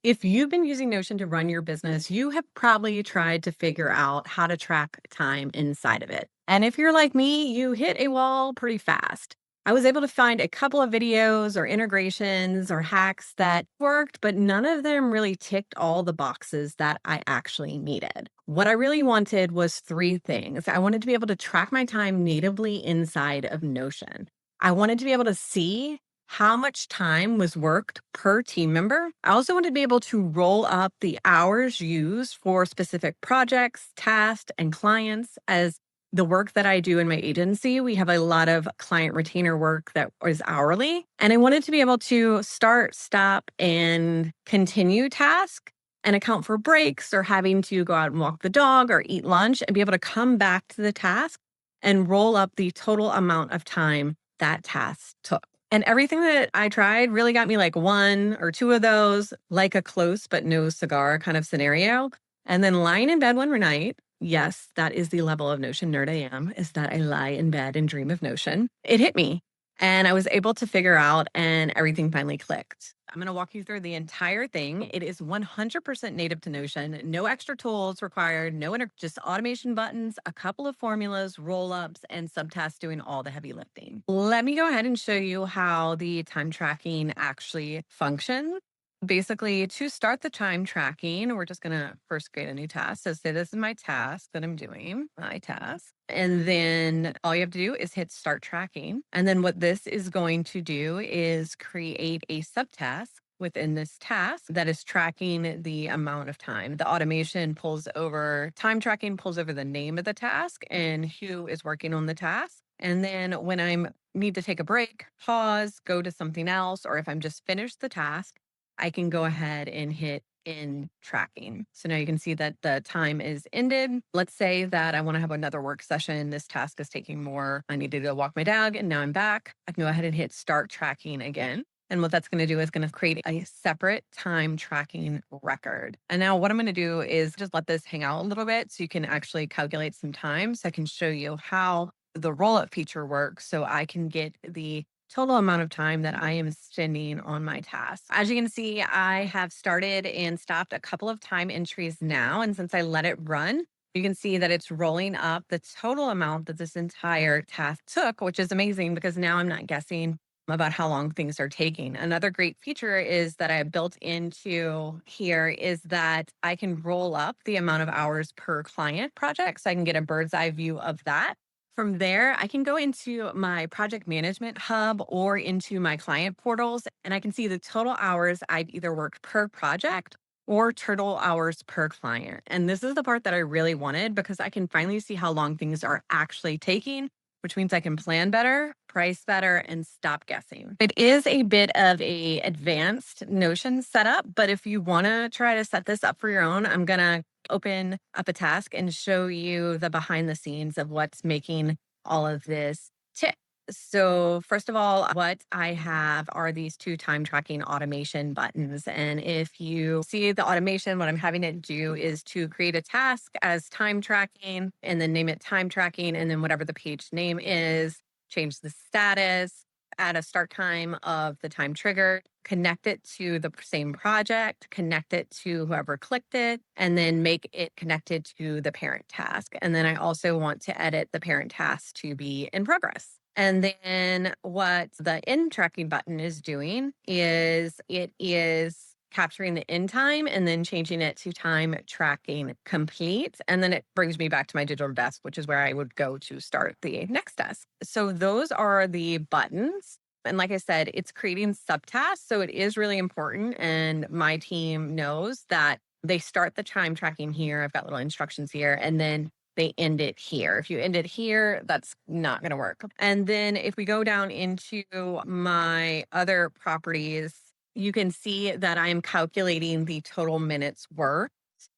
If you've been using Notion to run your business, you have probably tried to figure out how to track time inside of it. And if you're like me, you hit a wall pretty fast. I was able to find a couple of videos or integrations or hacks that worked, but none of them really ticked all the boxes that I actually needed. What I really wanted was three things. I wanted to be able to track my time natively inside of Notion. I wanted to be able to see how much time was worked per team member. I also want to be able to roll up the hours used for specific projects, tasks, and clients. As the work that I do in my agency, we have a lot of client retainer work that is hourly. And I wanted to be able to start, stop, and continue task and account for breaks or having to go out and walk the dog or eat lunch and be able to come back to the task and roll up the total amount of time that task took. And everything that I tried really got me like one or two of those, like a close but no cigar kind of scenario. And then lying in bed one night, yes, that is the level of Notion nerd I am, is that I lie in bed and dream of Notion. It hit me. And I was able to figure out, and everything finally clicked. I'm going to walk you through the entire thing. It is 100% native to Notion. No extra tools required, just automation buttons, a couple of formulas, roll ups, and subtasks doing all the heavy lifting. Let me go ahead and show you how the time tracking actually functions. Basically, to start the time tracking, we're just going to first create a new task. So say this is my task that I'm doing, my task. And then all you have to do is hit start tracking. And then what this is going to do is create a subtask within this task that is tracking the amount of time. The automation pulls over, time tracking pulls over the name of the task and who is working on the task. And then when I need to take a break, pause, go to something else, or if I'm just finished the task, I can go ahead and hit in tracking. So now you can see that the time is ended. Let's say that I want to have another work session. This task is taking more. I needed to go walk my dog and now I'm back. I can go ahead and hit start tracking again. And what that's going to do is going to create a separate time tracking record. And now what I'm going to do is just let this hang out a little bit so you can actually calculate some time. So I can show you how the roll-up feature works so I can get the total amount of time that I am spending on my tasks. As you can see, I have started and stopped a couple of time entries now. And since I let it run, you can see that it's rolling up the total amount that this entire task took, which is amazing because now I'm not guessing about how long things are taking. Another great feature is that I have built into here is that I can roll up the amount of hours per client project. So I can get a bird's eye view of that. From there, I can go into my project management hub or into my client portals, and I can see the total hours I've either worked per project or total hours per client. And this is the part that I really wanted because I can finally see how long things are actually taking, which means I can plan better, price better, and stop guessing. It is a bit of a advanced Notion setup, but if you want to try to set this up for your own, I'm going to open up a task and show you the behind the scenes of what's making all of this tick. So, first of all, what I have are these two time tracking automation buttons. And if you see the automation, what I'm having it do is to create a task as time tracking and then name it time tracking. And then whatever the page name is, change the status, add a start time of the time trigger, connect it to the same project, connect it to whoever clicked it, and then make it connected to the parent task. And then I also want to edit the parent task to be in progress. And then what the end tracking button is doing is it is capturing the end time and then changing it to time tracking complete. And then it brings me back to my digital desk, which is where I would go to start the next task. So those are the buttons. And like I said, it's creating subtasks. So it is really important. And my team knows that they start the time tracking here. I've got little instructions here. And then they end it here. If you end it here, that's not going to work. And then if we go down into my other properties, you can see that I am calculating the total minutes worked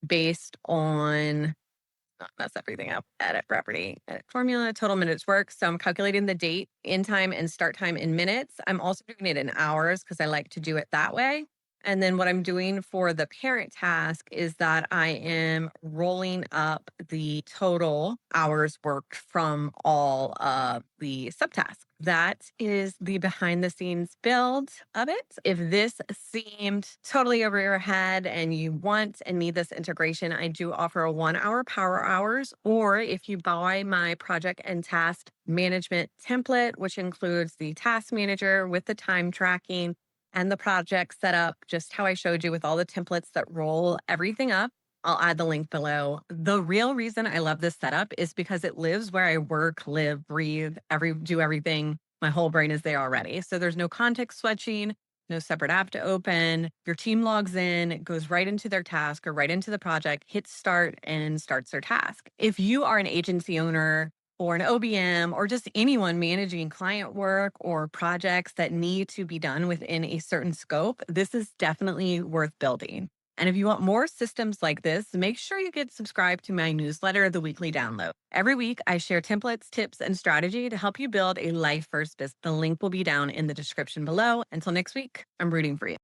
based on, not mess everything up, edit property, edit formula, total minutes work. So I'm calculating the date, end time, and start time in minutes. I'm also doing it in hours because I like to do it that way. And then what I'm doing for the parent task is that I am rolling up the total hours worked from all of the subtasks. That is the behind the scenes build of it. If this seemed totally over your head and you want and need this integration, I do offer a 1 hour power hours. Or if you buy my project and task management template, which includes the task manager with the time tracking and the project setup, just how I showed you with all the templates that roll everything up. I'll add the link below. The real reason I love this setup is because it lives where I work, live, breathe, do everything. My whole brain is there already. So there's no context switching, no separate app to open. Your team logs in, it goes right into their task or right into the project, hits start, and starts their task. If you are an agency owner or an OBM or just anyone managing client work or projects that need to be done within a certain scope, this is definitely worth building. And if you want more systems like this, make sure you get subscribed to my newsletter, The Weekly Download. Every week, I share templates, tips, and strategy to help you build a life first business. The link will be down in the description below. Until next week, I'm rooting for you.